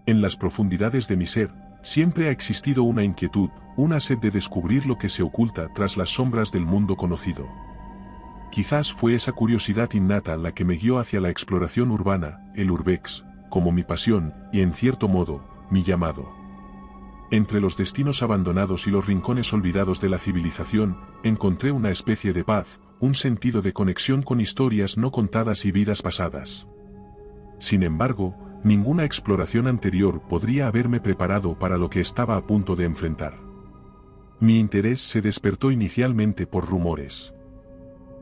En las profundidades de mi ser, siempre ha existido una inquietud, una sed de descubrir lo que se oculta tras las sombras del mundo conocido. Quizás fue esa curiosidad innata la que me guió hacia la exploración urbana, el urbex, como mi pasión, y en cierto modo, mi llamado. Entre los destinos abandonados y los rincones olvidados de la civilización, encontré una especie de paz, un sentido de conexión con historias no contadas y vidas pasadas. Sin embargo, ninguna exploración anterior podría haberme preparado para lo que estaba a punto de enfrentar. Mi interés se despertó inicialmente por rumores.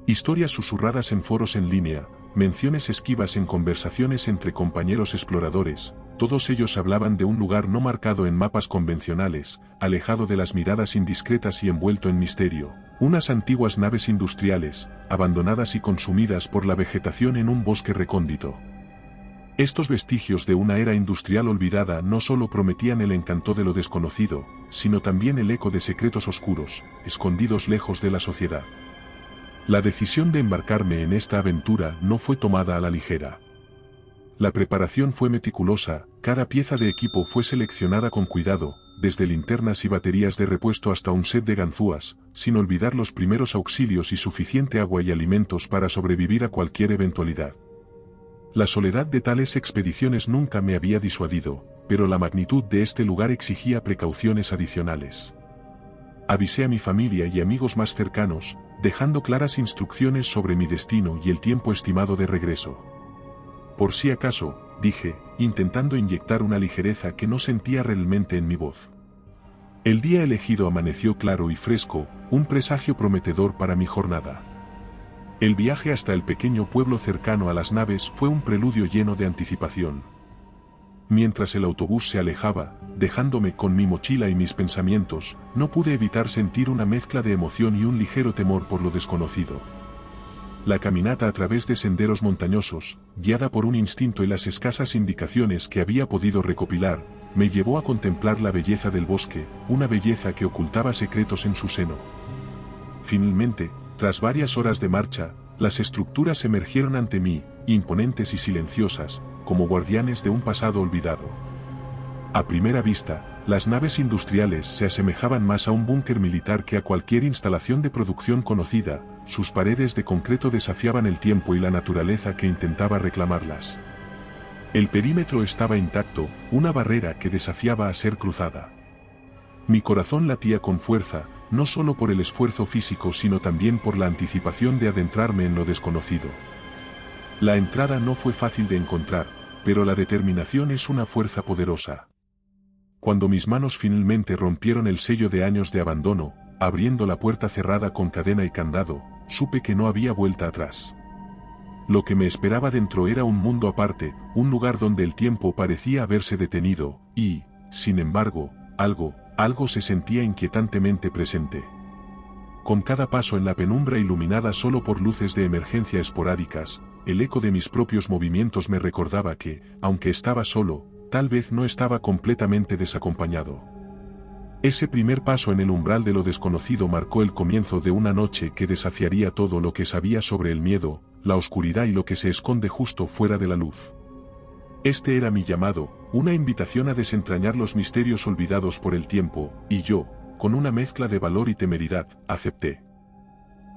Historias susurradas en foros en línea, menciones esquivas en conversaciones entre compañeros exploradores, todos ellos hablaban de un lugar no marcado en mapas convencionales, alejado de las miradas indiscretas y envuelto en misterio, unas antiguas naves industriales, abandonadas y consumidas por la vegetación en un bosque recóndito. Estos vestigios de una era industrial olvidada no solo prometían el encanto de lo desconocido, sino también el eco de secretos oscuros, escondidos lejos de la sociedad. La decisión de embarcarme en esta aventura no fue tomada a la ligera. La preparación fue meticulosa, cada pieza de equipo fue seleccionada con cuidado, desde linternas y baterías de repuesto hasta un set de ganzúas, sin olvidar los primeros auxilios y suficiente agua y alimentos para sobrevivir a cualquier eventualidad. La soledad de tales expediciones nunca me había disuadido, pero la magnitud de este lugar exigía precauciones adicionales. Avisé a mi familia y amigos más cercanos, dejando claras instrucciones sobre mi destino y el tiempo estimado de regreso. Por si acaso, dije, intentando inyectar una ligereza que no sentía realmente en mi voz. El día elegido amaneció claro y fresco, un presagio prometedor para mi jornada. El viaje hasta el pequeño pueblo cercano a las naves fue un preludio lleno de anticipación. Mientras el autobús se alejaba, dejándome con mi mochila y mis pensamientos, no pude evitar sentir una mezcla de emoción y un ligero temor por lo desconocido. La caminata a través de senderos montañosos, guiada por un instinto y las escasas indicaciones que había podido recopilar, me llevó a contemplar la belleza del bosque, una belleza que ocultaba secretos en su seno. Finalmente, tras varias horas de marcha, las estructuras emergieron ante mí, imponentes y silenciosas, como guardianes de un pasado olvidado. A primera vista, las naves industriales se asemejaban más a un búnker militar que a cualquier instalación de producción conocida, sus paredes de concreto desafiaban el tiempo y la naturaleza que intentaba reclamarlas. El perímetro estaba intacto, una barrera que desafiaba a ser cruzada. Mi corazón latía con fuerza, no solo por el esfuerzo físico sino también por la anticipación de adentrarme en lo desconocido. La entrada no fue fácil de encontrar, pero la determinación es una fuerza poderosa. Cuando mis manos finalmente rompieron el sello de años de abandono, abriendo la puerta cerrada con cadena y candado, supe que no había vuelta atrás. Lo que me esperaba dentro era un mundo aparte, un lugar donde el tiempo parecía haberse detenido, y, sin embargo, algo se sentía inquietantemente presente. Con cada paso en la penumbra iluminada solo por luces de emergencia esporádicas, el eco de mis propios movimientos me recordaba que, aunque estaba solo, tal vez no estaba completamente desacompañado. Ese primer paso en el umbral de lo desconocido marcó el comienzo de una noche que desafiaría todo lo que sabía sobre el miedo, la oscuridad y lo que se esconde justo fuera de la luz. Este era mi llamado, una invitación a desentrañar los misterios olvidados por el tiempo, y yo, con una mezcla de valor y temeridad, acepté.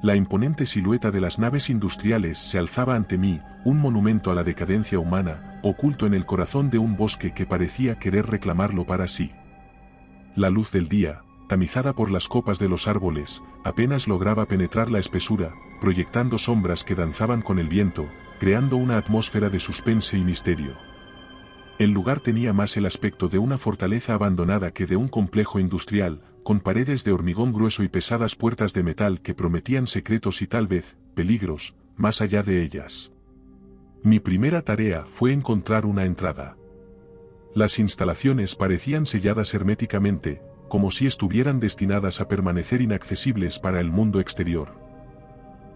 La imponente silueta de las naves industriales se alzaba ante mí, un monumento a la decadencia humana, oculto en el corazón de un bosque que parecía querer reclamarlo para sí. La luz del día, tamizada por las copas de los árboles, apenas lograba penetrar la espesura, proyectando sombras que danzaban con el viento, creando una atmósfera de suspense y misterio. El lugar tenía más el aspecto de una fortaleza abandonada que de un complejo industrial, con paredes de hormigón grueso y pesadas puertas de metal que prometían secretos y tal vez, peligros, más allá de ellas. Mi primera tarea fue encontrar una entrada. Las instalaciones parecían selladas herméticamente, como si estuvieran destinadas a permanecer inaccesibles para el mundo exterior.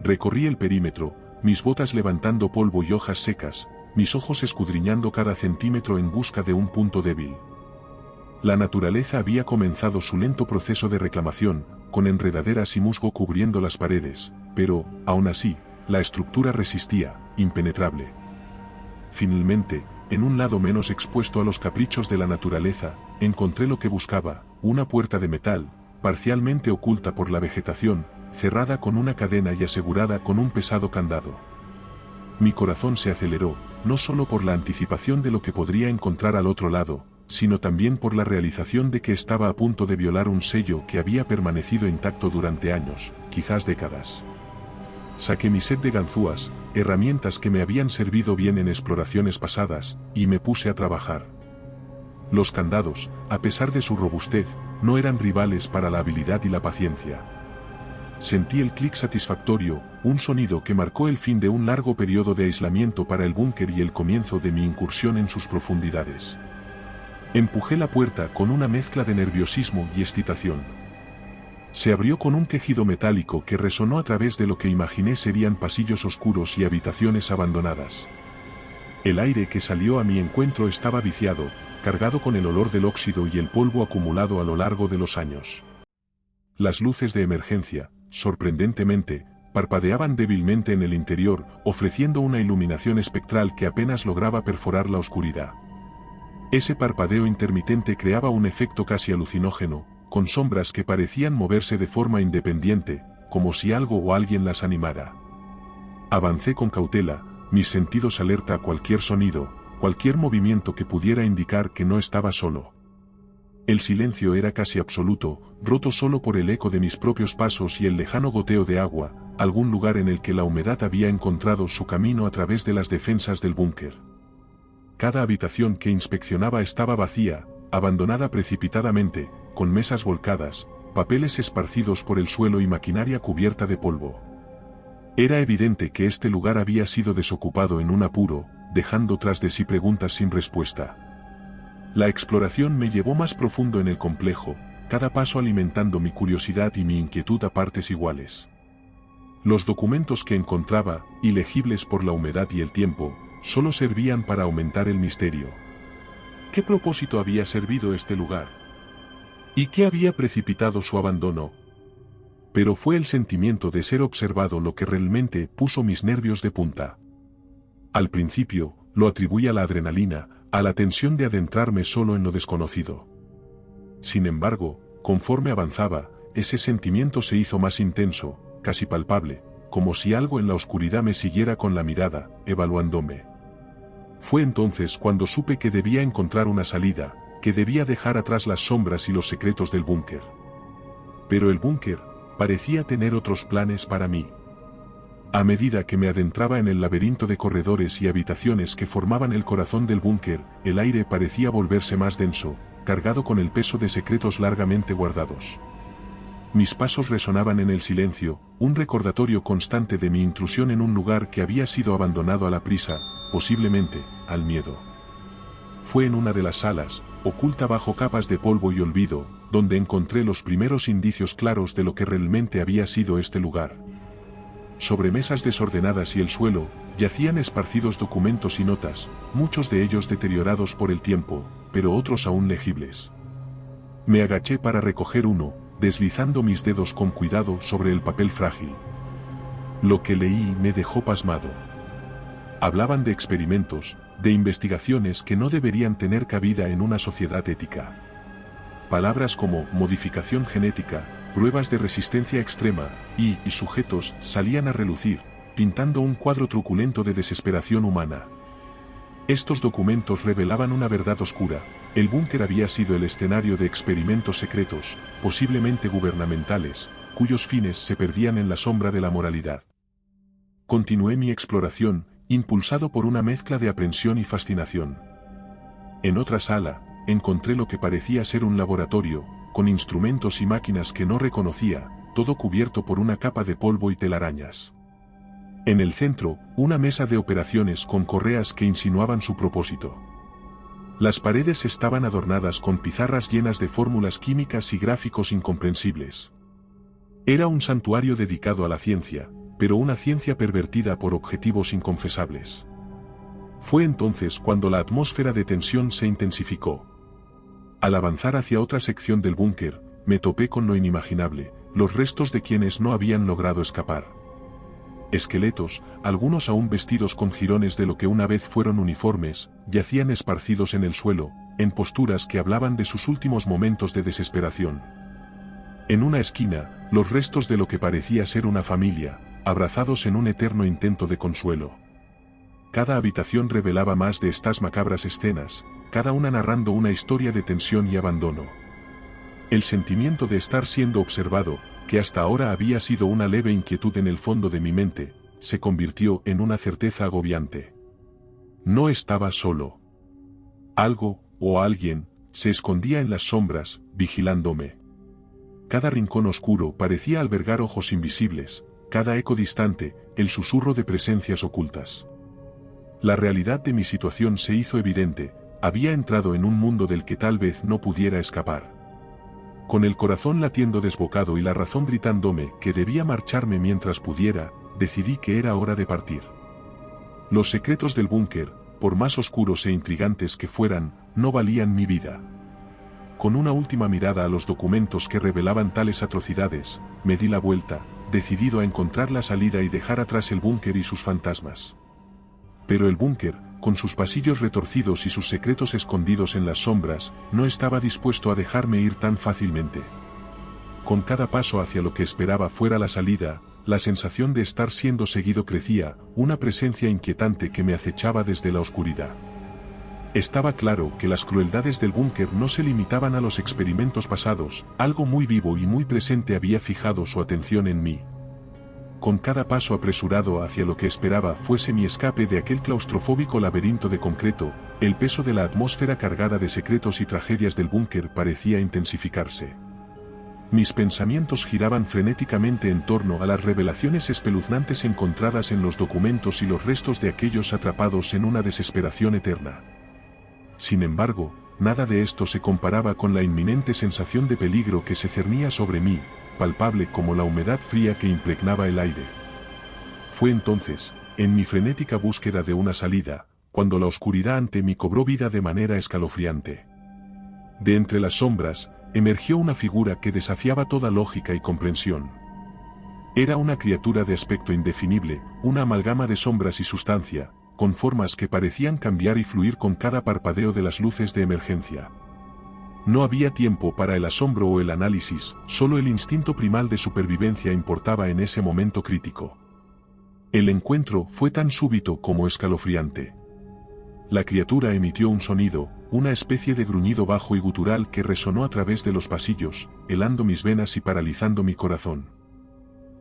Recorrí el perímetro, mis botas levantando polvo y hojas secas, mis ojos escudriñando cada centímetro en busca de un punto débil. La naturaleza había comenzado su lento proceso de reclamación, con enredaderas y musgo cubriendo las paredes, pero, aún así, la estructura resistía, impenetrable. Finalmente, en un lado menos expuesto a los caprichos de la naturaleza, encontré lo que buscaba, una puerta de metal, parcialmente oculta por la vegetación, cerrada con una cadena y asegurada con un pesado candado. Mi corazón se aceleró, no solo por la anticipación de lo que podría encontrar al otro lado, sino también por la realización de que estaba a punto de violar un sello que había permanecido intacto durante años, quizás décadas. Saqué mi set de ganzúas, herramientas que me habían servido bien en exploraciones pasadas, y me puse a trabajar. Los candados, a pesar de su robustez, no eran rivales para la habilidad y la paciencia. Sentí el clic satisfactorio, un sonido que marcó el fin de un largo periodo de aislamiento para el búnker y el comienzo de mi incursión en sus profundidades. Empujé la puerta con una mezcla de nerviosismo y excitación. Se abrió con un quejido metálico que resonó a través de lo que imaginé serían pasillos oscuros y habitaciones abandonadas. El aire que salió a mi encuentro estaba viciado, cargado con el olor del óxido y el polvo acumulado a lo largo de los años. Las luces de emergencia, sorprendentemente, parpadeaban débilmente en el interior, ofreciendo una iluminación espectral que apenas lograba perforar la oscuridad. Ese parpadeo intermitente creaba un efecto casi alucinógeno, con sombras que parecían moverse de forma independiente, como si algo o alguien las animara. Avancé con cautela, mis sentidos alerta a cualquier sonido, cualquier movimiento que pudiera indicar que no estaba solo. El silencio era casi absoluto, roto solo por el eco de mis propios pasos y el lejano goteo de agua, algún lugar en el que la humedad había encontrado su camino a través de las defensas del búnker. Cada habitación que inspeccionaba estaba vacía, abandonada precipitadamente, con mesas volcadas, papeles esparcidos por el suelo y maquinaria cubierta de polvo. Era evidente que este lugar había sido desocupado en un apuro, dejando tras de sí preguntas sin respuesta. La exploración me llevó más profundo en el complejo, cada paso alimentando mi curiosidad y mi inquietud a partes iguales. Los documentos que encontraba, ilegibles por la humedad y el tiempo, solo servían para aumentar el misterio. ¿Qué propósito había servido este lugar? ¿Y qué había precipitado su abandono? Pero fue el sentimiento de ser observado lo que realmente puso mis nervios de punta. Al principio, lo atribuí a la adrenalina, a la tensión de adentrarme solo en lo desconocido. Sin embargo, conforme avanzaba, ese sentimiento se hizo más intenso, casi palpable, como si algo en la oscuridad me siguiera con la mirada, evaluándome. Fue entonces cuando supe que debía encontrar una salida, que debía dejar atrás las sombras y los secretos del búnker. Pero el búnker parecía tener otros planes para mí. A medida que me adentraba en el laberinto de corredores y habitaciones que formaban el corazón del búnker, el aire parecía volverse más denso, cargado con el peso de secretos largamente guardados. Mis pasos resonaban en el silencio, un recordatorio constante de mi intrusión en un lugar que había sido abandonado a la prisa, posiblemente, al miedo. Fue en una de las salas, oculta bajo capas de polvo y olvido, donde encontré los primeros indicios claros de lo que realmente había sido este lugar. Sobre mesas desordenadas y el suelo, yacían esparcidos documentos y notas, muchos de ellos deteriorados por el tiempo, pero otros aún legibles. Me agaché para recoger uno, deslizando mis dedos con cuidado sobre el papel frágil. Lo que leí me dejó pasmado. Hablaban de experimentos, de investigaciones que no deberían tener cabida en una sociedad ética. Palabras como modificación genética, pruebas de resistencia extrema, y sujetos salían a relucir, pintando un cuadro truculento de desesperación humana. Estos documentos revelaban una verdad oscura: el búnker había sido el escenario de experimentos secretos, posiblemente gubernamentales, cuyos fines se perdían en la sombra de la moralidad. Continué mi exploración, impulsado por una mezcla de aprensión y fascinación. En otra sala, encontré lo que parecía ser un laboratorio, con instrumentos y máquinas que no reconocía, todo cubierto por una capa de polvo y telarañas. En el centro, una mesa de operaciones con correas que insinuaban su propósito. Las paredes estaban adornadas con pizarras llenas de fórmulas químicas y gráficos incomprensibles. Era un santuario dedicado a la ciencia, pero una ciencia pervertida por objetivos inconfesables. Fue entonces cuando la atmósfera de tensión se intensificó. Al avanzar hacia otra sección del búnker, me topé con lo inimaginable: los restos de quienes no habían logrado escapar. Esqueletos, algunos aún vestidos con jirones de lo que una vez fueron uniformes, yacían esparcidos en el suelo, en posturas que hablaban de sus últimos momentos de desesperación. En una esquina, los restos de lo que parecía ser una familia, abrazados en un eterno intento de consuelo. Cada habitación revelaba más de estas macabras escenas, cada una narrando una historia de tensión y abandono. El sentimiento de estar siendo observado, que hasta ahora había sido una leve inquietud en el fondo de mi mente, se convirtió en una certeza agobiante. No estaba solo. Algo, o alguien, se escondía en las sombras, vigilándome. Cada rincón oscuro parecía albergar ojos invisibles, cada eco distante, el susurro de presencias ocultas. La realidad de mi situación se hizo evidente, había entrado en un mundo del que tal vez no pudiera escapar. Con el corazón latiendo desbocado y la razón gritándome que debía marcharme mientras pudiera, decidí que era hora de partir. Los secretos del búnker, por más oscuros e intrigantes que fueran, no valían mi vida. Con una última mirada a los documentos que revelaban tales atrocidades, me di la vuelta, decidido a encontrar la salida y dejar atrás el búnker y sus fantasmas. Pero el búnker, con sus pasillos retorcidos y sus secretos escondidos en las sombras, no estaba dispuesto a dejarme ir tan fácilmente. Con cada paso hacia lo que esperaba fuera la salida, la sensación de estar siendo seguido crecía, una presencia inquietante que me acechaba desde la oscuridad. Estaba claro que las crueldades del búnker no se limitaban a los experimentos pasados, algo muy vivo y muy presente había fijado su atención en mí. Con cada paso apresurado hacia lo que esperaba fuese mi escape de aquel claustrofóbico laberinto de concreto, el peso de la atmósfera cargada de secretos y tragedias del búnker parecía intensificarse. Mis pensamientos giraban frenéticamente en torno a las revelaciones espeluznantes encontradas en los documentos y los restos de aquellos atrapados en una desesperación eterna. Sin embargo, nada de esto se comparaba con la inminente sensación de peligro que se cernía sobre mí, palpable como la humedad fría que impregnaba el aire. Fue entonces, en mi frenética búsqueda de una salida, cuando la oscuridad ante mí cobró vida de manera escalofriante. De entre las sombras, emergió una figura que desafiaba toda lógica y comprensión. Era una criatura de aspecto indefinible, una amalgama de sombras y sustancia, con formas que parecían cambiar y fluir con cada parpadeo de las luces de emergencia. No había tiempo para el asombro o el análisis, solo el instinto primal de supervivencia importaba en ese momento crítico. El encuentro fue tan súbito como escalofriante. La criatura emitió un sonido, una especie de gruñido bajo y gutural que resonó a través de los pasillos, helando mis venas y paralizando mi corazón.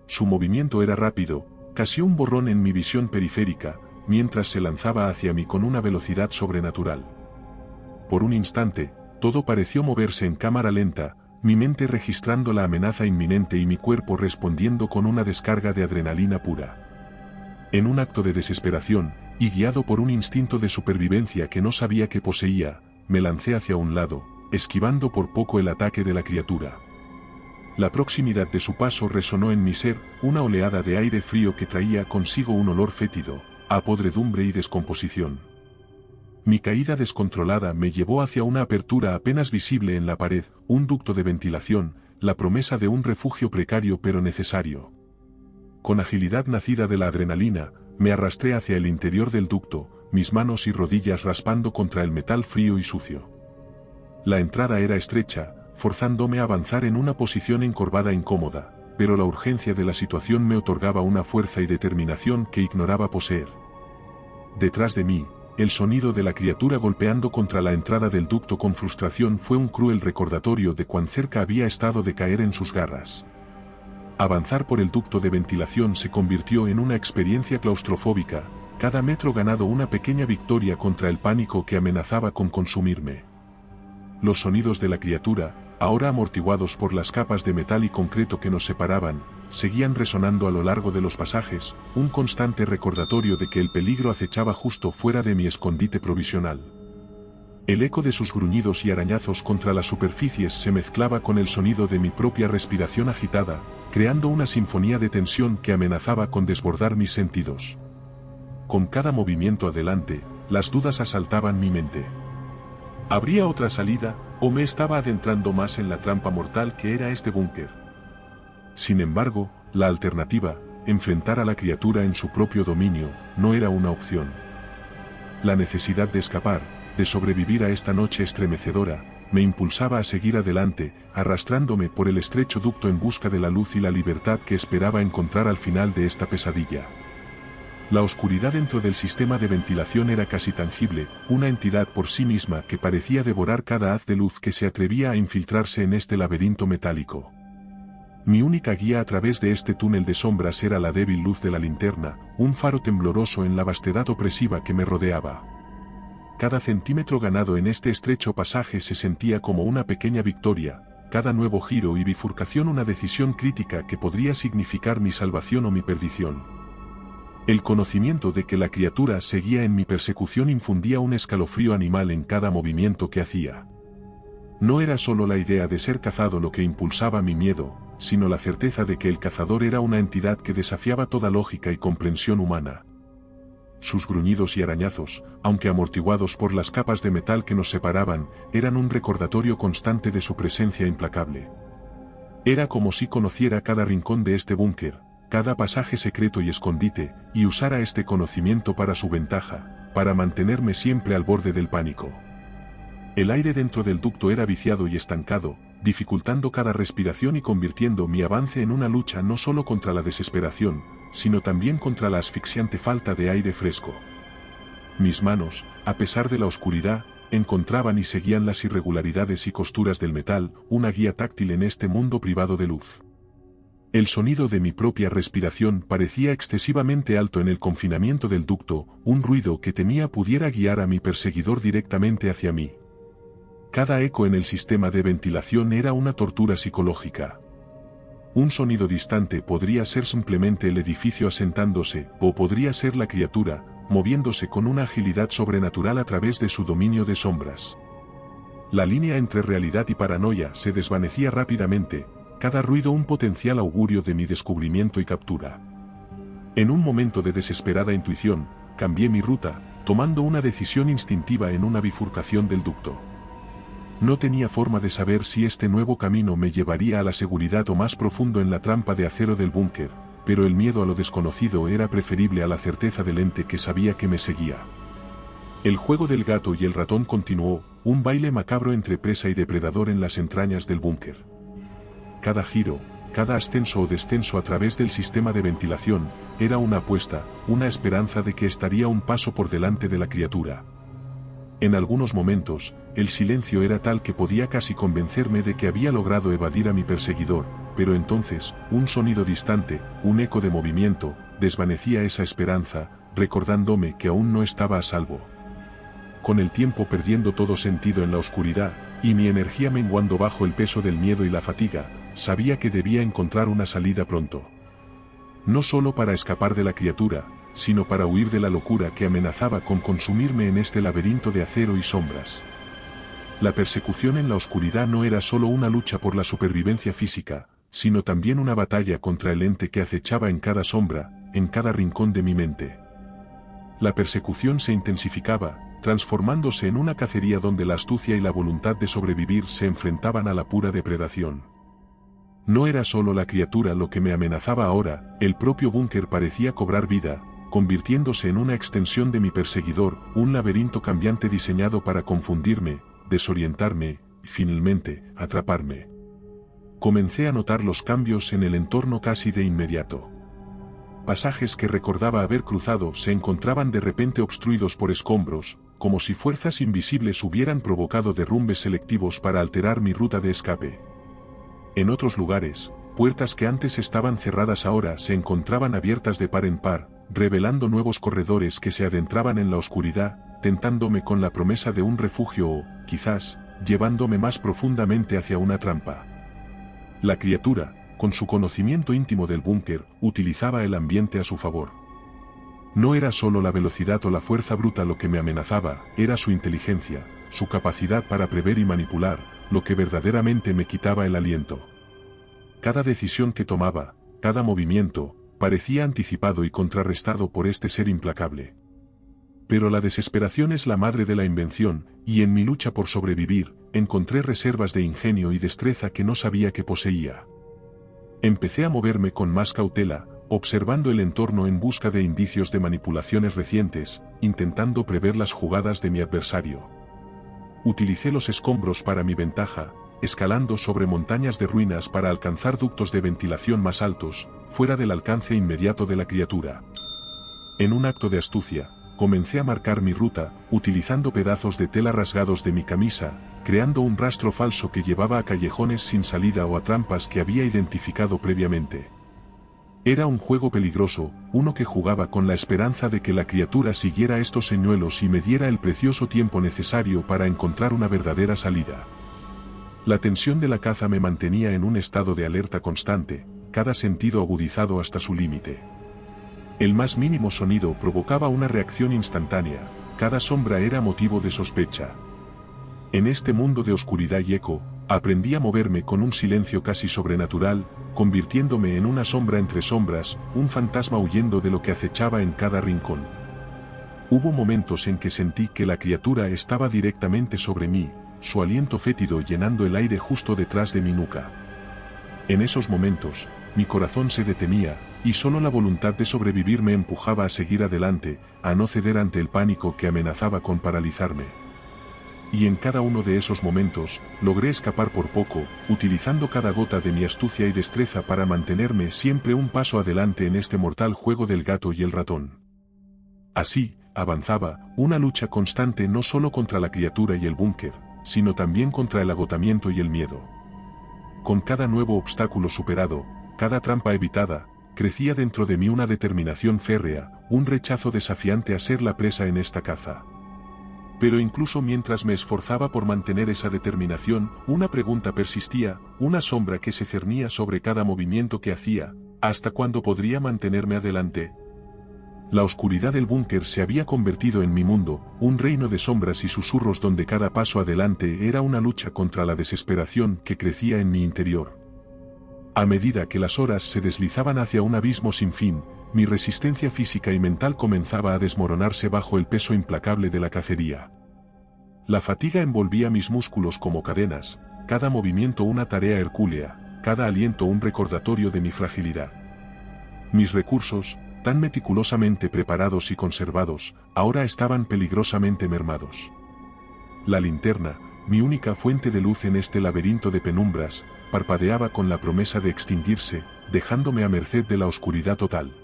Su movimiento era rápido, casi un borrón en mi visión periférica, mientras se lanzaba hacia mí con una velocidad sobrenatural. Por un instante, todo pareció moverse en cámara lenta, mi mente registrando la amenaza inminente y mi cuerpo respondiendo con una descarga de adrenalina pura. En un acto de desesperación, y guiado por un instinto de supervivencia que no sabía que poseía, me lancé hacia un lado, esquivando por poco el ataque de la criatura. La proximidad de su paso resonó en mi ser, una oleada de aire frío que traía consigo un olor fétido, a podredumbre y descomposición. Mi caída descontrolada me llevó hacia una apertura apenas visible en la pared, un ducto de ventilación, la promesa de un refugio precario pero necesario. Con agilidad nacida de la adrenalina, me arrastré hacia el interior del ducto, mis manos y rodillas raspando contra el metal frío y sucio. La entrada era estrecha, forzándome a avanzar en una posición encorvada incómoda, pero la urgencia de la situación me otorgaba una fuerza y determinación que ignoraba poseer. Detrás de mí, el sonido de la criatura golpeando contra la entrada del ducto con frustración fue un cruel recordatorio de cuán cerca había estado de caer en sus garras. Avanzar por el ducto de ventilación se convirtió en una experiencia claustrofóbica, cada metro ganado una pequeña victoria contra el pánico que amenazaba con consumirme. Los sonidos de la criatura, ahora amortiguados por las capas de metal y concreto que nos separaban, seguían resonando a lo largo de los pasajes, un constante recordatorio de que el peligro acechaba justo fuera de mi escondite provisional. El eco de sus gruñidos y arañazos contra las superficies se mezclaba con el sonido de mi propia respiración agitada, creando una sinfonía de tensión que amenazaba con desbordar mis sentidos. Con cada movimiento adelante, las dudas asaltaban mi mente. ¿Habría otra salida, o me estaba adentrando más en la trampa mortal que era este búnker? Sin embargo, la alternativa, enfrentar a la criatura en su propio dominio, no era una opción. La necesidad de escapar, de sobrevivir a esta noche estremecedora, me impulsaba a seguir adelante, arrastrándome por el estrecho ducto en busca de la luz y la libertad que esperaba encontrar al final de esta pesadilla. La oscuridad dentro del sistema de ventilación era casi tangible, una entidad por sí misma que parecía devorar cada haz de luz que se atrevía a infiltrarse en este laberinto metálico. Mi única guía a través de este túnel de sombras era la débil luz de la linterna, un faro tembloroso en la vastedad opresiva que me rodeaba. Cada centímetro ganado en este estrecho pasaje se sentía como una pequeña victoria, cada nuevo giro y bifurcación una decisión crítica que podría significar mi salvación o mi perdición. El conocimiento de que la criatura seguía en mi persecución infundía un escalofrío animal en cada movimiento que hacía. No era solo la idea de ser cazado lo que impulsaba mi miedo, sino la certeza de que el cazador era una entidad que desafiaba toda lógica y comprensión humana. Sus gruñidos y arañazos, aunque amortiguados por las capas de metal que nos separaban, eran un recordatorio constante de su presencia implacable. Era como si conociera cada rincón de este búnker, cada pasaje secreto y escondite, y usara este conocimiento para su ventaja, para mantenerme siempre al borde del pánico. El aire dentro del ducto era viciado y estancado, dificultando cada respiración y convirtiendo mi avance en una lucha no solo contra la desesperación, sino también contra la asfixiante falta de aire fresco. Mis manos, a pesar de la oscuridad, encontraban y seguían las irregularidades y costuras del metal, una guía táctil en este mundo privado de luz. El sonido de mi propia respiración parecía excesivamente alto en el confinamiento del ducto, un ruido que temía pudiera guiar a mi perseguidor directamente hacia mí. Cada eco en el sistema de ventilación era una tortura psicológica. Un sonido distante podría ser simplemente el edificio asentándose, o podría ser la criatura, moviéndose con una agilidad sobrenatural a través de su dominio de sombras. La línea entre realidad y paranoia se desvanecía rápidamente, cada ruido un potencial augurio de mi descubrimiento y captura. En un momento de desesperada intuición, cambié mi ruta, tomando una decisión instintiva en una bifurcación del ducto. No tenía forma de saber si este nuevo camino me llevaría a la seguridad o más profundo en la trampa de acero del búnker, pero el miedo a lo desconocido era preferible a la certeza del ente que sabía que me seguía. El juego del gato y el ratón continuó, un baile macabro entre presa y depredador en las entrañas del búnker. Cada giro, cada ascenso o descenso a través del sistema de ventilación, era una apuesta, una esperanza de que estaría un paso por delante de la criatura. En algunos momentos, el silencio era tal que podía casi convencerme de que había logrado evadir a mi perseguidor, pero entonces, un sonido distante, un eco de movimiento, desvanecía esa esperanza, recordándome que aún no estaba a salvo. Con el tiempo perdiendo todo sentido en la oscuridad, y mi energía menguando bajo el peso del miedo y la fatiga, sabía que debía encontrar una salida pronto. No solo para escapar de la criatura, sino para huir de la locura que amenazaba con consumirme en este laberinto de acero y sombras. La persecución en la oscuridad no era solo una lucha por la supervivencia física, sino también una batalla contra el ente que acechaba en cada sombra, en cada rincón de mi mente. La persecución se intensificaba, transformándose en una cacería donde la astucia y la voluntad de sobrevivir se enfrentaban a la pura depredación. No era solo la criatura lo que me amenazaba ahora, el propio búnker parecía cobrar vida, convirtiéndose en una extensión de mi perseguidor, un laberinto cambiante diseñado para confundirme, desorientarme, y finalmente, atraparme. Comencé a notar los cambios en el entorno casi de inmediato. Pasajes que recordaba haber cruzado se encontraban de repente obstruidos por escombros, como si fuerzas invisibles hubieran provocado derrumbes selectivos para alterar mi ruta de escape. En otros lugares, puertas que antes estaban cerradas ahora se encontraban abiertas de par en par, revelando nuevos corredores que se adentraban en la oscuridad, tentándome con la promesa de un refugio o, quizás, llevándome más profundamente hacia una trampa. La criatura, con su conocimiento íntimo del búnker, utilizaba el ambiente a su favor. No era solo la velocidad o la fuerza bruta lo que me amenazaba, era su inteligencia, su capacidad para prever y manipular, lo que verdaderamente me quitaba el aliento. Cada decisión que tomaba, cada movimiento, parecía anticipado y contrarrestado por este ser implacable. Pero la desesperación es la madre de la invención, y en mi lucha por sobrevivir, encontré reservas de ingenio y destreza que no sabía que poseía. Empecé a moverme con más cautela, observando el entorno en busca de indicios de manipulaciones recientes, intentando prever las jugadas de mi adversario. Utilicé los escombros para mi ventaja, escalando sobre montañas de ruinas para alcanzar ductos de ventilación más altos, fuera del alcance inmediato de la criatura. En un acto de astucia, comencé a marcar mi ruta, utilizando pedazos de tela rasgados de mi camisa, creando un rastro falso que llevaba a callejones sin salida o a trampas que había identificado previamente. Era un juego peligroso, uno que jugaba con la esperanza de que la criatura siguiera estos señuelos y me diera el precioso tiempo necesario para encontrar una verdadera salida. La tensión de la caza me mantenía en un estado de alerta constante, cada sentido agudizado hasta su límite. El más mínimo sonido provocaba una reacción instantánea, cada sombra era motivo de sospecha. En este mundo de oscuridad y eco, aprendí a moverme con un silencio casi sobrenatural, convirtiéndome en una sombra entre sombras, un fantasma huyendo de lo que acechaba en cada rincón. Hubo momentos en que sentí que la criatura estaba directamente sobre mí, su aliento fétido llenando el aire justo detrás de mi nuca. En esos momentos, mi corazón se detenía, y solo la voluntad de sobrevivir me empujaba a seguir adelante, a no ceder ante el pánico que amenazaba con paralizarme. Y en cada uno de esos momentos, logré escapar por poco, utilizando cada gota de mi astucia y destreza para mantenerme siempre un paso adelante en este mortal juego del gato y el ratón. Así, avanzaba, una lucha constante no solo contra la criatura y el búnker, sino también contra el agotamiento y el miedo. Con cada nuevo obstáculo superado, cada trampa evitada, crecía dentro de mí una determinación férrea, un rechazo desafiante a ser la presa en esta caza. Pero incluso mientras me esforzaba por mantener esa determinación, una pregunta persistía, una sombra que se cernía sobre cada movimiento que hacía, ¿hasta cuándo podría mantenerme adelante? La oscuridad del búnker se había convertido en mi mundo, un reino de sombras y susurros donde cada paso adelante era una lucha contra la desesperación que crecía en mi interior. A medida que las horas se deslizaban hacia un abismo sin fin, mi resistencia física y mental comenzaba a desmoronarse bajo el peso implacable de la cacería. La fatiga envolvía mis músculos como cadenas, cada movimiento una tarea hercúlea, cada aliento un recordatorio de mi fragilidad. Mis recursos, tan meticulosamente preparados y conservados, ahora estaban peligrosamente mermados. La linterna, mi única fuente de luz en este laberinto de penumbras, parpadeaba con la promesa de extinguirse, dejándome a merced de la oscuridad total.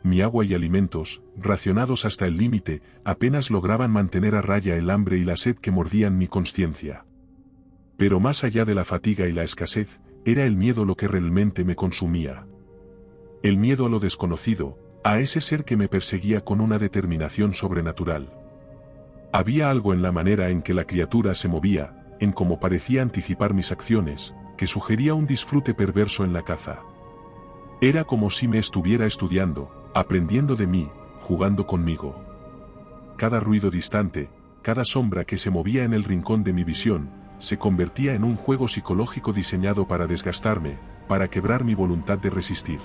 Mi agua y alimentos, racionados hasta el límite, apenas lograban mantener a raya el hambre y la sed que mordían mi consciencia. Pero más allá de la fatiga y la escasez, era el miedo lo que realmente me consumía. El miedo a lo desconocido, a ese ser que me perseguía con una determinación sobrenatural. Había algo en la manera en que la criatura se movía, en cómo parecía anticipar mis acciones, que sugería un disfrute perverso en la caza. Era como si me estuviera estudiando, aprendiendo de mí, jugando conmigo. Cada ruido distante, cada sombra que se movía en el rincón de mi visión, se convertía en un juego psicológico diseñado para desgastarme, para quebrar mi voluntad de resistir.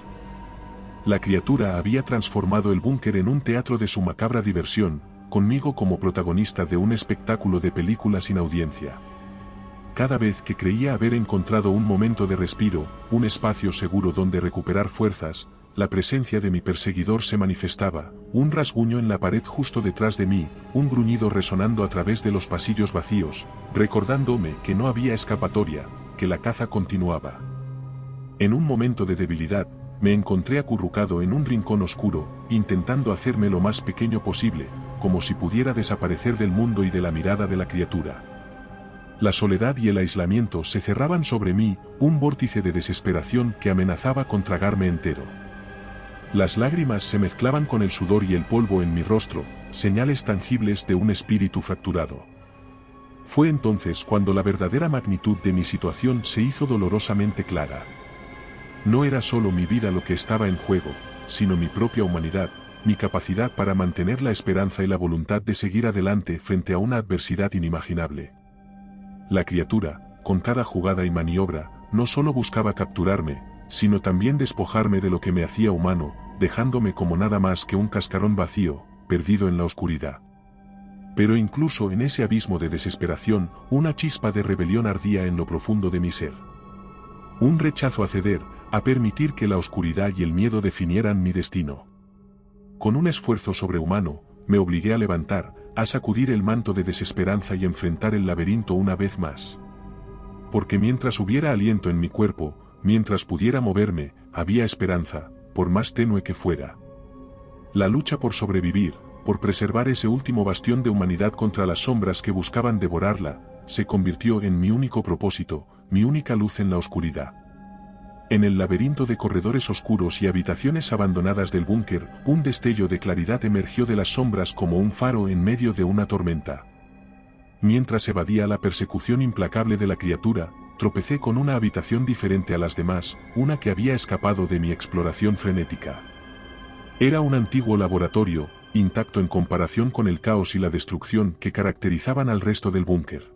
La criatura había transformado el búnker en un teatro de su macabra diversión, conmigo como protagonista de un espectáculo de película sin audiencia. Cada vez que creía haber encontrado un momento de respiro, un espacio seguro donde recuperar fuerzas, la presencia de mi perseguidor se manifestaba, un rasguño en la pared justo detrás de mí, un gruñido resonando a través de los pasillos vacíos, recordándome que no había escapatoria, que la caza continuaba. En un momento de debilidad, me encontré acurrucado en un rincón oscuro, intentando hacerme lo más pequeño posible, como si pudiera desaparecer del mundo y de la mirada de la criatura. La soledad y el aislamiento se cerraban sobre mí, un vórtice de desesperación que amenazaba con tragarme entero. Las lágrimas se mezclaban con el sudor y el polvo en mi rostro, señales tangibles de un espíritu fracturado. Fue entonces cuando la verdadera magnitud de mi situación se hizo dolorosamente clara. No era solo mi vida lo que estaba en juego, sino mi propia humanidad, mi capacidad para mantener la esperanza y la voluntad de seguir adelante frente a una adversidad inimaginable. La criatura, con cada jugada y maniobra, no solo buscaba capturarme, sino también despojarme de lo que me hacía humano, dejándome como nada más que un cascarón vacío, perdido en la oscuridad. Pero incluso en ese abismo de desesperación, una chispa de rebelión ardía en lo profundo de mi ser. Un rechazo a ceder, a permitir que la oscuridad y el miedo definieran mi destino. Con un esfuerzo sobrehumano, me obligué a levantar, a sacudir el manto de desesperanza y enfrentar el laberinto una vez más. Porque mientras hubiera aliento en mi cuerpo, mientras pudiera moverme, había esperanza, por más tenue que fuera. La lucha por sobrevivir, por preservar ese último bastión de humanidad contra las sombras que buscaban devorarla, se convirtió en mi único propósito, mi única luz en la oscuridad. En el laberinto de corredores oscuros y habitaciones abandonadas del búnker, un destello de claridad emergió de las sombras como un faro en medio de una tormenta. Mientras evadía la persecución implacable de la criatura, tropecé con una habitación diferente a las demás, una que había escapado de mi exploración frenética. Era un antiguo laboratorio, intacto en comparación con el caos y la destrucción que caracterizaban al resto del búnker.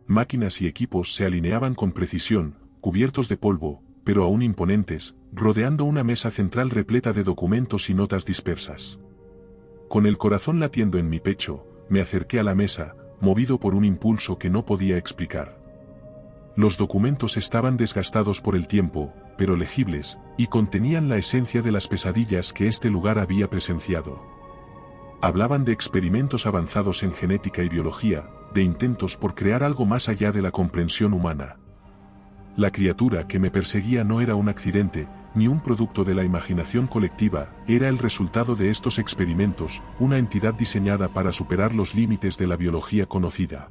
Máquinas y equipos se alineaban con precisión, cubiertos de polvo, pero aún imponentes, rodeando una mesa central repleta de documentos y notas dispersas. Con el corazón latiendo en mi pecho, me acerqué a la mesa, movido por un impulso que no podía explicar. Los documentos estaban desgastados por el tiempo, pero legibles, y contenían la esencia de las pesadillas que este lugar había presenciado. Hablaban de experimentos avanzados en genética y biología, de intentos por crear algo más allá de la comprensión humana. La criatura que me perseguía no era un accidente, ni un producto de la imaginación colectiva, era el resultado de estos experimentos, una entidad diseñada para superar los límites de la biología conocida.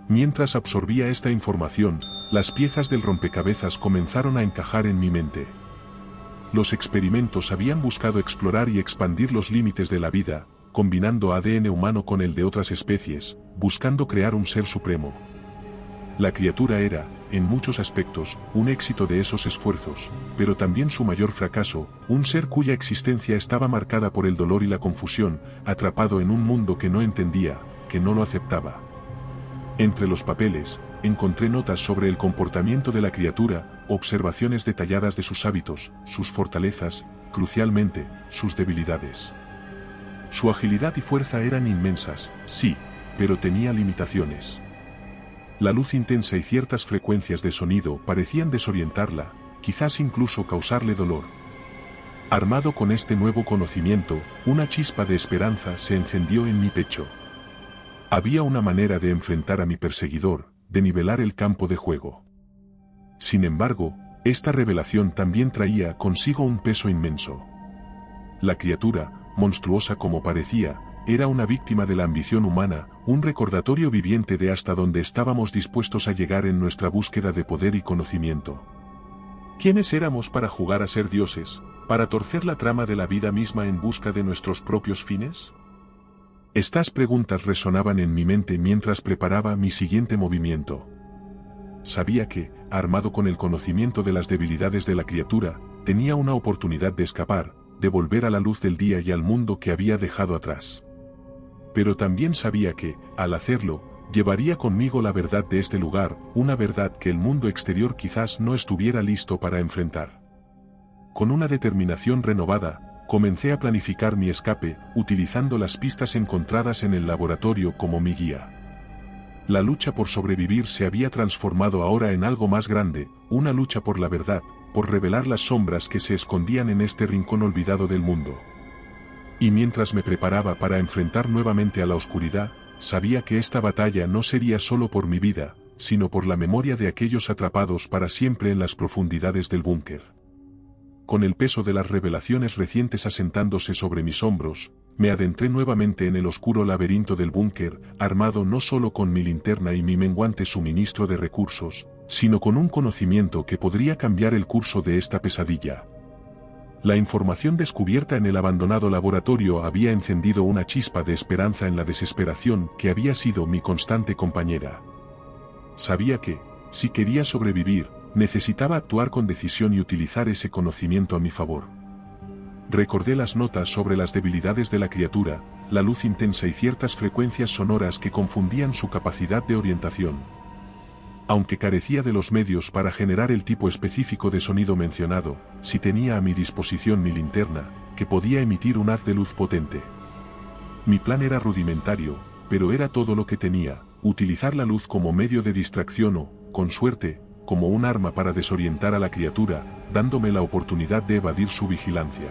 Mientras absorbía esta información, las piezas del rompecabezas comenzaron a encajar en mi mente. Los experimentos habían buscado explorar y expandir los límites de la vida, combinando ADN humano con el de otras especies, buscando crear un ser supremo. La criatura era, en muchos aspectos, un éxito de esos esfuerzos, pero también su mayor fracaso, un ser cuya existencia estaba marcada por el dolor y la confusión, atrapado en un mundo que no entendía, que no lo aceptaba. Entre los papeles, encontré notas sobre el comportamiento de la criatura, observaciones detalladas de sus hábitos, sus fortalezas, crucialmente, sus debilidades. Su agilidad y fuerza eran inmensas, sí, pero tenía limitaciones. La luz intensa y ciertas frecuencias de sonido parecían desorientarla, quizás incluso causarle dolor. Armado con este nuevo conocimiento, una chispa de esperanza se encendió en mi pecho. Había una manera de enfrentar a mi perseguidor, de nivelar el campo de juego. Sin embargo, esta revelación también traía consigo un peso inmenso. La criatura, monstruosa como parecía, era una víctima de la ambición humana, un recordatorio viviente de hasta dónde estábamos dispuestos a llegar en nuestra búsqueda de poder y conocimiento. ¿Quiénes éramos para jugar a ser dioses, para torcer la trama de la vida misma en busca de nuestros propios fines? Estas preguntas resonaban en mi mente mientras preparaba mi siguiente movimiento. Sabía que, armado con el conocimiento de las debilidades de la criatura, tenía una oportunidad de escapar, de volver a la luz del día y al mundo que había dejado atrás. Pero también sabía que, al hacerlo, llevaría conmigo la verdad de este lugar, una verdad que el mundo exterior quizás no estuviera listo para enfrentar. Con una determinación renovada, comencé a planificar mi escape, utilizando las pistas encontradas en el laboratorio como mi guía. La lucha por sobrevivir se había transformado ahora en algo más grande, una lucha por la verdad, por revelar las sombras que se escondían en este rincón olvidado del mundo. Y mientras me preparaba para enfrentar nuevamente a la oscuridad, sabía que esta batalla no sería solo por mi vida, sino por la memoria de aquellos atrapados para siempre en las profundidades del búnker. Con el peso de las revelaciones recientes asentándose sobre mis hombros, me adentré nuevamente en el oscuro laberinto del búnker, armado no solo con mi linterna y mi menguante suministro de recursos, sino con un conocimiento que podría cambiar el curso de esta pesadilla. La información descubierta en el abandonado laboratorio había encendido una chispa de esperanza en la desesperación que había sido mi constante compañera. Sabía que, si quería sobrevivir, necesitaba actuar con decisión y utilizar ese conocimiento a mi favor. Recordé las notas sobre las debilidades de la criatura, la luz intensa y ciertas frecuencias sonoras que confundían su capacidad de orientación. Aunque carecía de los medios para generar el tipo específico de sonido mencionado, sí tenía a mi disposición mi linterna, que podía emitir un haz de luz potente. Mi plan era rudimentario, pero era todo lo que tenía, utilizar la luz como medio de distracción o, con suerte, como un arma para desorientar a la criatura, dándome la oportunidad de evadir su vigilancia.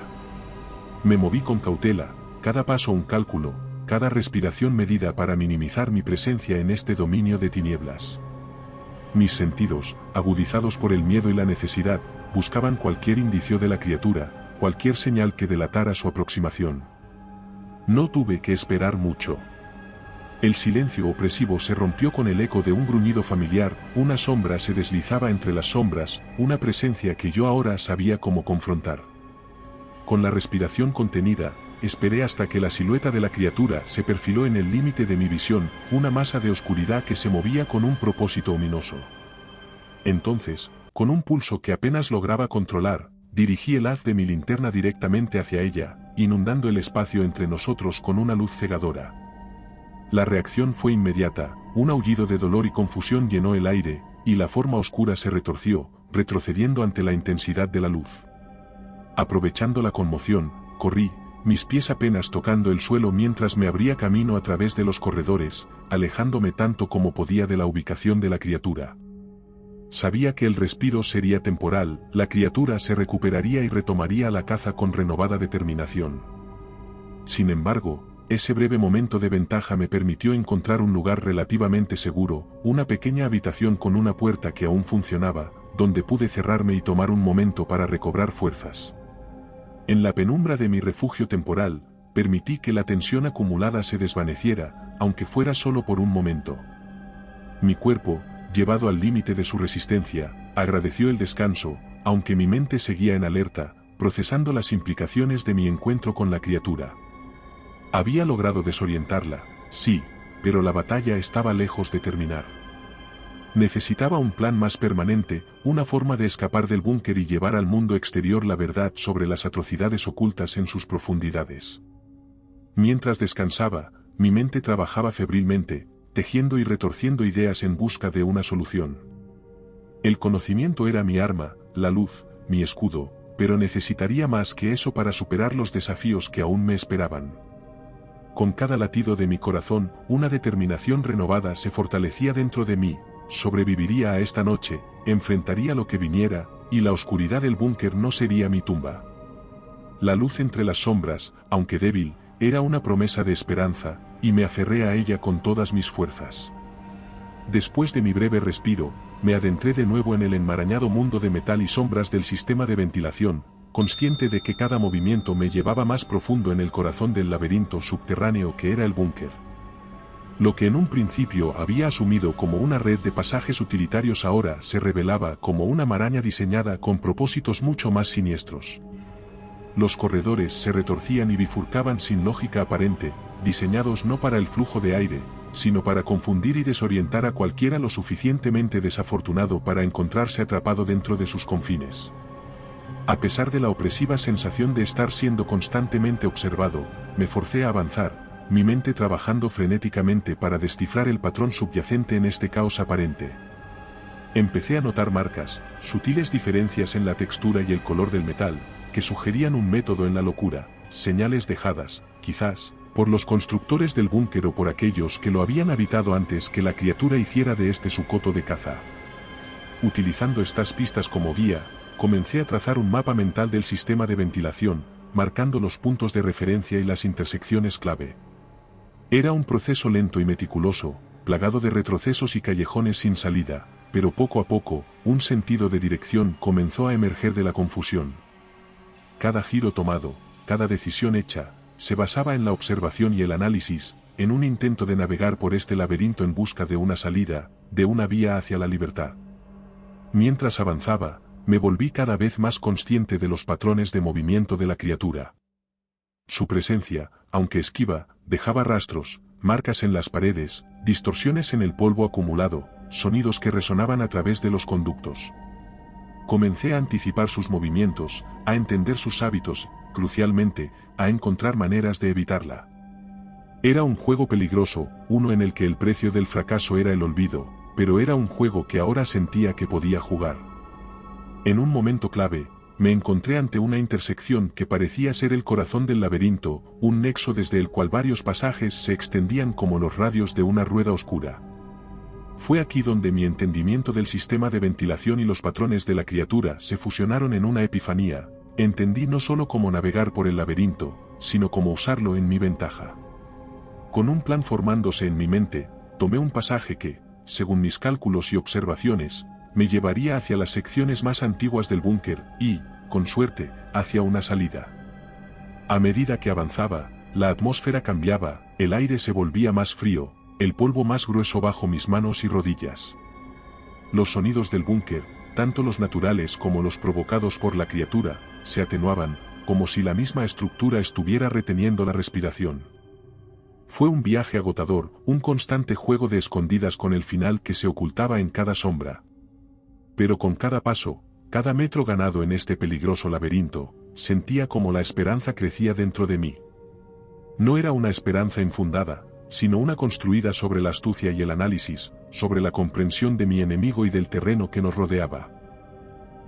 Me moví con cautela, cada paso un cálculo, cada respiración medida para minimizar mi presencia en este dominio de tinieblas. Mis sentidos, agudizados por el miedo y la necesidad, buscaban cualquier indicio de la criatura, cualquier señal que delatara su aproximación. No tuve que esperar mucho. El silencio opresivo se rompió con el eco de un gruñido familiar, una sombra se deslizaba entre las sombras, una presencia que yo ahora sabía cómo confrontar. Con la respiración contenida, esperé hasta que la silueta de la criatura se perfiló en el límite de mi visión, una masa de oscuridad que se movía con un propósito ominoso. Entonces, con un pulso que apenas lograba controlar, dirigí el haz de mi linterna directamente hacia ella, inundando el espacio entre nosotros con una luz cegadora. La reacción fue inmediata, un aullido de dolor y confusión llenó el aire, y la forma oscura se retorció, retrocediendo ante la intensidad de la luz. Aprovechando la conmoción, corrí, mis pies apenas tocando el suelo mientras me abría camino a través de los corredores, alejándome tanto como podía de la ubicación de la criatura. Sabía que el respiro sería temporal, la criatura se recuperaría y retomaría la caza con renovada determinación. Sin embargo, ese breve momento de ventaja me permitió encontrar un lugar relativamente seguro, una pequeña habitación con una puerta que aún funcionaba, donde pude cerrarme y tomar un momento para recobrar fuerzas. En la penumbra de mi refugio temporal, permití que la tensión acumulada se desvaneciera, aunque fuera solo por un momento. Mi cuerpo, llevado al límite de su resistencia, agradeció el descanso, aunque mi mente seguía en alerta, procesando las implicaciones de mi encuentro con la criatura. Había logrado desorientarla, sí, pero la batalla estaba lejos de terminar. Necesitaba un plan más permanente, una forma de escapar del búnker y llevar al mundo exterior la verdad sobre las atrocidades ocultas en sus profundidades. Mientras descansaba, mi mente trabajaba febrilmente, tejiendo y retorciendo ideas en busca de una solución. El conocimiento era mi arma, la luz, mi escudo, pero necesitaría más que eso para superar los desafíos que aún me esperaban. Con cada latido de mi corazón, una determinación renovada se fortalecía dentro de mí, sobreviviría a esta noche, enfrentaría lo que viniera, y la oscuridad del búnker no sería mi tumba. La luz entre las sombras, aunque débil, era una promesa de esperanza, y me aferré a ella con todas mis fuerzas. Después de mi breve respiro, me adentré de nuevo en el enmarañado mundo de metal y sombras del sistema de ventilación, consciente de que cada movimiento me llevaba más profundo en el corazón del laberinto subterráneo que era el búnker. Lo que en un principio había asumido como una red de pasajes utilitarios ahora se revelaba como una maraña diseñada con propósitos mucho más siniestros. Los corredores se retorcían y bifurcaban sin lógica aparente, diseñados no para el flujo de aire, sino para confundir y desorientar a cualquiera lo suficientemente desafortunado para encontrarse atrapado dentro de sus confines. A pesar de la opresiva sensación de estar siendo constantemente observado, me forcé a avanzar, mi mente trabajando frenéticamente para descifrar el patrón subyacente en este caos aparente. Empecé a notar marcas, sutiles diferencias en la textura y el color del metal, que sugerían un método en la locura, señales dejadas, quizás, por los constructores del búnker o por aquellos que lo habían habitado antes que la criatura hiciera de este su coto de caza. Utilizando estas pistas como guía, comencé a trazar un mapa mental del sistema de ventilación, marcando los puntos de referencia y las intersecciones clave. Era un proceso lento y meticuloso, plagado de retrocesos y callejones sin salida, pero poco a poco, un sentido de dirección comenzó a emerger de la confusión. Cada giro tomado, cada decisión hecha, se basaba en la observación y el análisis, en un intento de navegar por este laberinto en busca de una salida, de una vía hacia la libertad. Mientras avanzaba, me volví cada vez más consciente de los patrones de movimiento de la criatura. Su presencia, aunque esquiva, dejaba rastros, marcas en las paredes, distorsiones en el polvo acumulado, sonidos que resonaban a través de los conductos. Comencé a anticipar sus movimientos, a entender sus hábitos, crucialmente, a encontrar maneras de evitarla. Era un juego peligroso, uno en el que el precio del fracaso era el olvido, pero era un juego que ahora sentía que podía jugar. En un momento clave, me encontré ante una intersección que parecía ser el corazón del laberinto, un nexo desde el cual varios pasajes se extendían como los radios de una rueda oscura. Fue aquí donde mi entendimiento del sistema de ventilación y los patrones de la criatura se fusionaron en una epifanía. Entendí no solo cómo navegar por el laberinto, sino cómo usarlo en mi ventaja. Con un plan formándose en mi mente, tomé un pasaje que, según mis cálculos y observaciones, me llevaría hacia las secciones más antiguas del búnker y, con suerte, hacia una salida. A medida que avanzaba, la atmósfera cambiaba, el aire se volvía más frío, el polvo más grueso bajo mis manos y rodillas. Los sonidos del búnker, tanto los naturales como los provocados por la criatura, se atenuaban, como si la misma estructura estuviera reteniendo la respiración. Fue un viaje agotador, un constante juego de escondidas con el final que se ocultaba en cada sombra. Pero con cada paso, cada metro ganado en este peligroso laberinto, sentía como la esperanza crecía dentro de mí. No era una esperanza infundada, sino una construida sobre la astucia y el análisis, sobre la comprensión de mi enemigo y del terreno que nos rodeaba.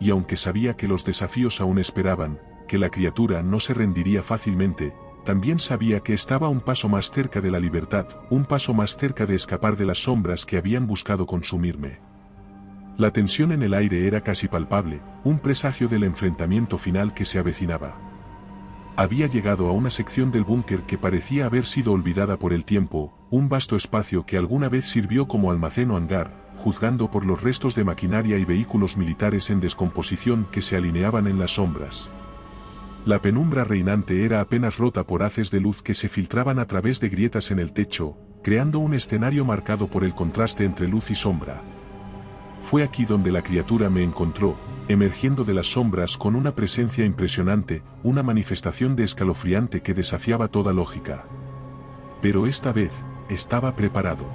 Y aunque sabía que los desafíos aún esperaban, que la criatura no se rendiría fácilmente, también sabía que estaba un paso más cerca de la libertad, un paso más cerca de escapar de las sombras que habían buscado consumirme. La tensión en el aire era casi palpable, un presagio del enfrentamiento final que se avecinaba. Había llegado a una sección del búnker que parecía haber sido olvidada por el tiempo, un vasto espacio que alguna vez sirvió como almacén o hangar, juzgando por los restos de maquinaria y vehículos militares en descomposición que se alineaban en las sombras. La penumbra reinante era apenas rota por haces de luz que se filtraban a través de grietas en el techo, creando un escenario marcado por el contraste entre luz y sombra. Fue aquí donde la criatura me encontró, emergiendo de las sombras con una presencia impresionante, una manifestación de escalofriante que desafiaba toda lógica. Pero esta vez, estaba preparado.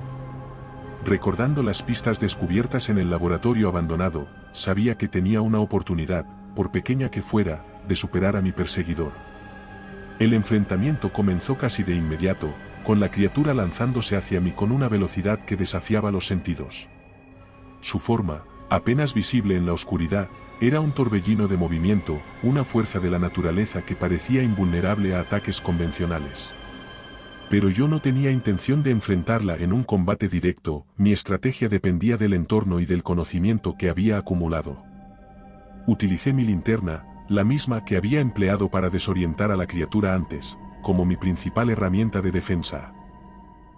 Recordando las pistas descubiertas en el laboratorio abandonado, sabía que tenía una oportunidad, por pequeña que fuera, de superar a mi perseguidor. El enfrentamiento comenzó casi de inmediato, con la criatura lanzándose hacia mí con una velocidad que desafiaba los sentidos. Su forma, apenas visible en la oscuridad, era un torbellino de movimiento, una fuerza de la naturaleza que parecía invulnerable a ataques convencionales. Pero yo no tenía intención de enfrentarla en un combate directo, mi estrategia dependía del entorno y del conocimiento que había acumulado. Utilicé mi linterna, la misma que había empleado para desorientar a la criatura antes, como mi principal herramienta de defensa.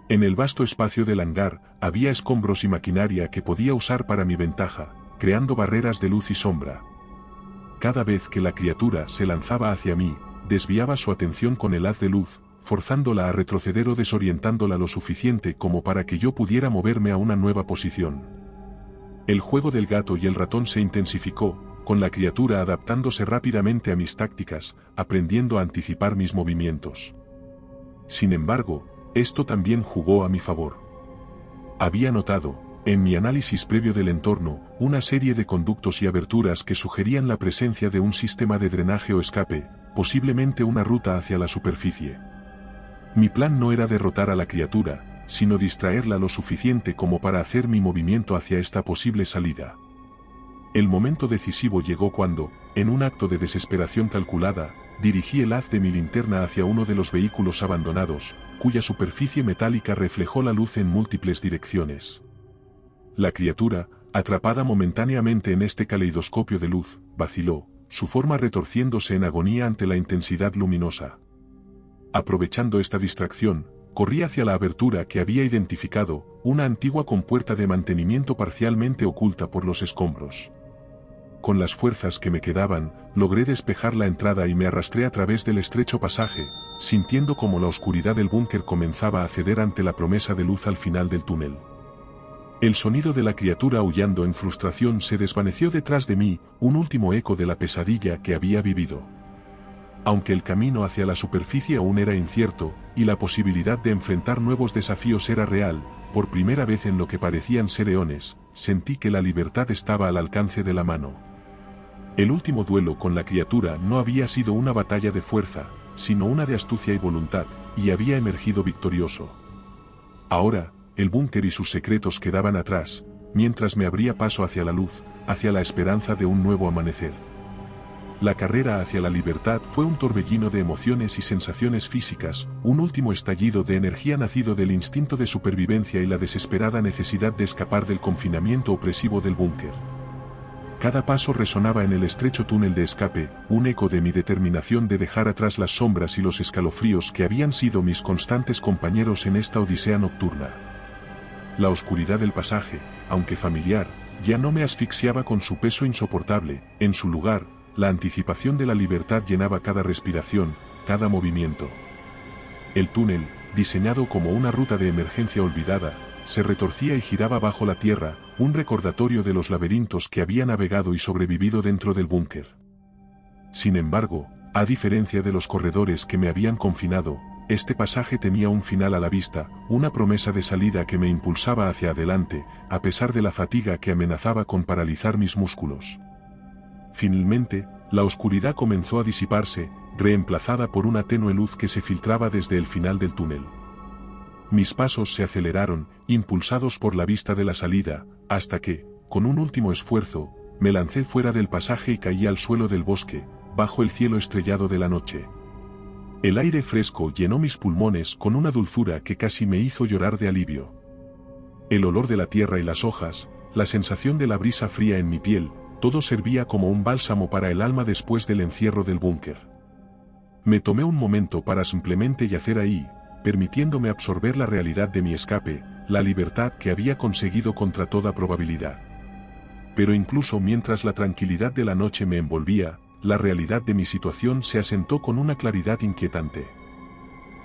En el vasto espacio del hangar, había escombros y maquinaria que podía usar para mi ventaja, creando barreras de luz y sombra. Cada vez que la criatura se lanzaba hacia mí, desviaba su atención con el haz de luz, forzándola a retroceder o desorientándola lo suficiente como para que yo pudiera moverme a una nueva posición. El juego del gato y el ratón se intensificó, con la criatura adaptándose rápidamente a mis tácticas, aprendiendo a anticipar mis movimientos. Sin embargo, esto también jugó a mi favor. Había notado, en mi análisis previo del entorno, una serie de conductos y aberturas que sugerían la presencia de un sistema de drenaje o escape, posiblemente una ruta hacia la superficie. Mi plan no era derrotar a la criatura, sino distraerla lo suficiente como para hacer mi movimiento hacia esta posible salida. El momento decisivo llegó cuando, en un acto de desesperación calculada, dirigí el haz de mi linterna hacia uno de los vehículos abandonados, cuya superficie metálica reflejó la luz en múltiples direcciones. La criatura, atrapada momentáneamente en este caleidoscopio de luz, vaciló, su forma retorciéndose en agonía ante la intensidad luminosa. Aprovechando esta distracción, corrí hacia la abertura que había identificado, una antigua compuerta de mantenimiento parcialmente oculta por los escombros. Con las fuerzas que me quedaban, logré despejar la entrada y me arrastré a través del estrecho pasaje, sintiendo como la oscuridad del búnker comenzaba a ceder ante la promesa de luz al final del túnel. El sonido de la criatura aullando en frustración se desvaneció detrás de mí, un último eco de la pesadilla que había vivido. Aunque el camino hacia la superficie aún era incierto, y la posibilidad de enfrentar nuevos desafíos era real, por primera vez en lo que parecían ser eones, sentí que la libertad estaba al alcance de la mano. El último duelo con la criatura no había sido una batalla de fuerza, sino una de astucia y voluntad, y había emergido victorioso. Ahora, el búnker y sus secretos quedaban atrás, mientras me abría paso hacia la luz, hacia la esperanza de un nuevo amanecer. La carrera hacia la libertad fue un torbellino de emociones y sensaciones físicas, un último estallido de energía nacido del instinto de supervivencia y la desesperada necesidad de escapar del confinamiento opresivo del búnker. Cada paso resonaba en el estrecho túnel de escape, un eco de mi determinación de dejar atrás las sombras y los escalofríos que habían sido mis constantes compañeros en esta odisea nocturna. La oscuridad del pasaje, aunque familiar, ya no me asfixiaba con su peso insoportable. En su lugar, la anticipación de la libertad llenaba cada respiración, cada movimiento. El túnel, diseñado como una ruta de emergencia olvidada, se retorcía y giraba bajo la tierra, un recordatorio de los laberintos que había navegado y sobrevivido dentro del búnker. Sin embargo, a diferencia de los corredores que me habían confinado, este pasaje tenía un final a la vista, una promesa de salida que me impulsaba hacia adelante, a pesar de la fatiga que amenazaba con paralizar mis músculos. Finalmente, la oscuridad comenzó a disiparse, reemplazada por una tenue luz que se filtraba desde el final del túnel. Mis pasos se aceleraron, impulsados por la vista de la salida, hasta que, con un último esfuerzo, me lancé fuera del pasaje y caí al suelo del bosque, bajo el cielo estrellado de la noche. El aire fresco llenó mis pulmones con una dulzura que casi me hizo llorar de alivio. El olor de la tierra y las hojas, la sensación de la brisa fría en mi piel, todo servía como un bálsamo para el alma después del encierro del búnker. Me tomé un momento para simplemente yacer ahí, permitiéndome absorber la realidad de mi escape, la libertad que había conseguido contra toda probabilidad. Pero incluso mientras la tranquilidad de la noche me envolvía, la realidad de mi situación se asentó con una claridad inquietante.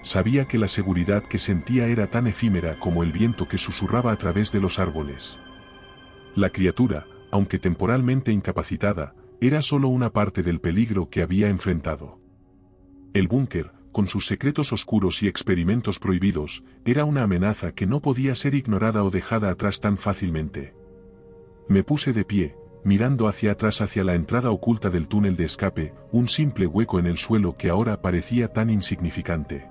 Sabía que la seguridad que sentía era tan efímera como el viento que susurraba a través de los árboles. La criatura, aunque temporalmente incapacitada, era solo una parte del peligro que había enfrentado. El búnker, con sus secretos oscuros y experimentos prohibidos, era una amenaza que no podía ser ignorada o dejada atrás tan fácilmente. Me puse de pie, mirando hacia atrás hacia la entrada oculta del túnel de escape, un simple hueco en el suelo que ahora parecía tan insignificante.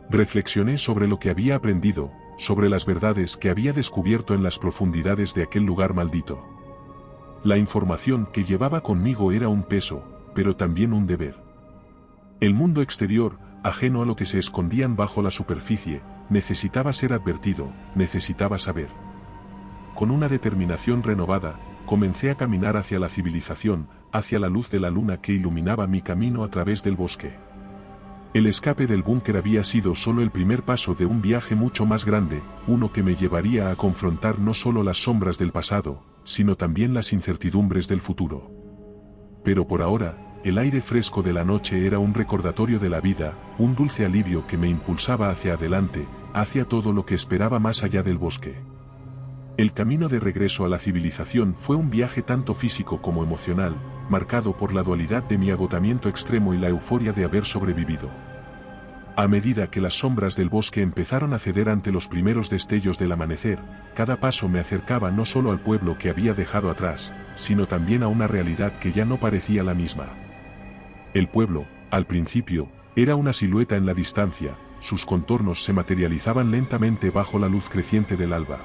Reflexioné sobre lo que había aprendido, sobre las verdades que había descubierto en las profundidades de aquel lugar maldito. La información que llevaba conmigo era un peso, pero también un deber. El mundo exterior, ajeno a lo que se escondían bajo la superficie, necesitaba ser advertido, necesitaba saber. Con una determinación renovada, comencé a caminar hacia la civilización, hacia la luz de la luna que iluminaba mi camino a través del bosque. El escape del búnker había sido solo el primer paso de un viaje mucho más grande, uno que me llevaría a confrontar no solo las sombras del pasado, sino también las incertidumbres del futuro. Pero por ahora, el aire fresco de la noche era un recordatorio de la vida, un dulce alivio que me impulsaba hacia adelante, hacia todo lo que esperaba más allá del bosque. El camino de regreso a la civilización fue un viaje tanto físico como emocional, marcado por la dualidad de mi agotamiento extremo y la euforia de haber sobrevivido. A medida que las sombras del bosque empezaron a ceder ante los primeros destellos del amanecer, cada paso me acercaba no solo al pueblo que había dejado atrás, sino también a una realidad que ya no parecía la misma. El pueblo, al principio, era una silueta en la distancia, sus contornos se materializaban lentamente bajo la luz creciente del alba.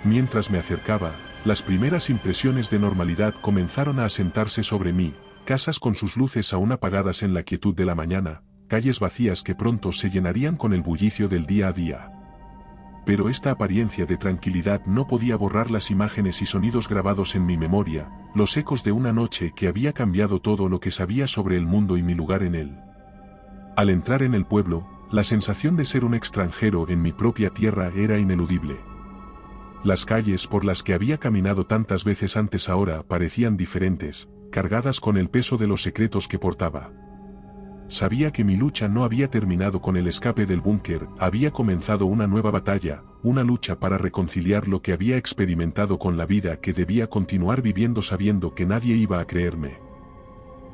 Mientras me acercaba, las primeras impresiones de normalidad comenzaron a asentarse sobre mí, casas con sus luces aún apagadas en la quietud de la mañana, calles vacías que pronto se llenarían con el bullicio del día a día. Pero esta apariencia de tranquilidad no podía borrar las imágenes y sonidos grabados en mi memoria, los ecos de una noche que había cambiado todo lo que sabía sobre el mundo y mi lugar en él. Al entrar en el pueblo, la sensación de ser un extranjero en mi propia tierra era ineludible. Las calles por las que había caminado tantas veces antes ahora parecían diferentes, cargadas con el peso de los secretos que portaba. Sabía que mi lucha no había terminado con el escape del búnker, había comenzado una nueva batalla, una lucha para reconciliar lo que había experimentado con la vida que debía continuar viviendo sabiendo que nadie iba a creerme.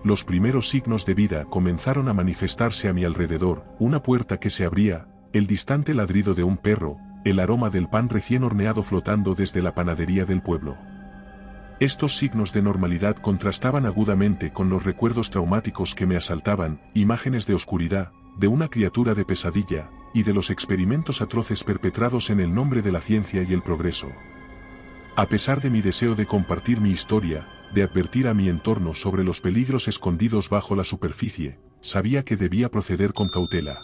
Los primeros signos de vida comenzaron a manifestarse a mi alrededor, una puerta que se abría, el distante ladrido de un perro, el aroma del pan recién horneado flotando desde la panadería del pueblo. Estos signos de normalidad contrastaban agudamente con los recuerdos traumáticos que me asaltaban, imágenes de oscuridad, de una criatura de pesadilla, y de los experimentos atroces perpetrados en el nombre de la ciencia y el progreso. A pesar de mi deseo de compartir mi historia, de advertir a mi entorno sobre los peligros escondidos bajo la superficie, sabía que debía proceder con cautela.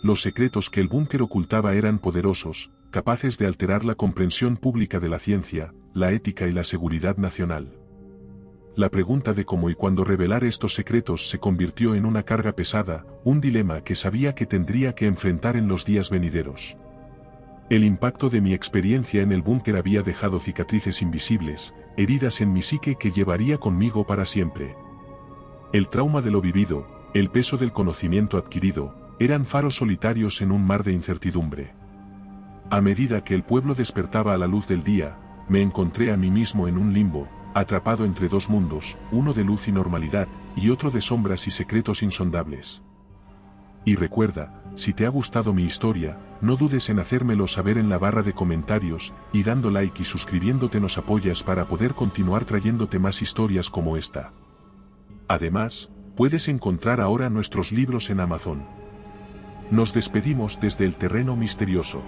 Los secretos que el búnker ocultaba eran poderosos, capaces de alterar la comprensión pública de la ciencia, la ética y la seguridad nacional. La pregunta de cómo y cuándo revelar estos secretos se convirtió en una carga pesada, un dilema que sabía que tendría que enfrentar en los días venideros. El impacto de mi experiencia en el búnker había dejado cicatrices invisibles, heridas en mi psique que llevaría conmigo para siempre. El trauma de lo vivido, el peso del conocimiento adquirido, eran faros solitarios en un mar de incertidumbre. A medida que el pueblo despertaba a la luz del día, me encontré a mí mismo en un limbo, atrapado entre dos mundos, uno de luz y normalidad, y otro de sombras y secretos insondables. Y recuerda, si te ha gustado mi historia, no dudes en hacérmelo saber en la barra de comentarios, y dando like y suscribiéndote nos apoyas para poder continuar trayéndote más historias como esta. Además, puedes encontrar ahora nuestros libros en Amazon. Nos despedimos desde el terreno misterioso.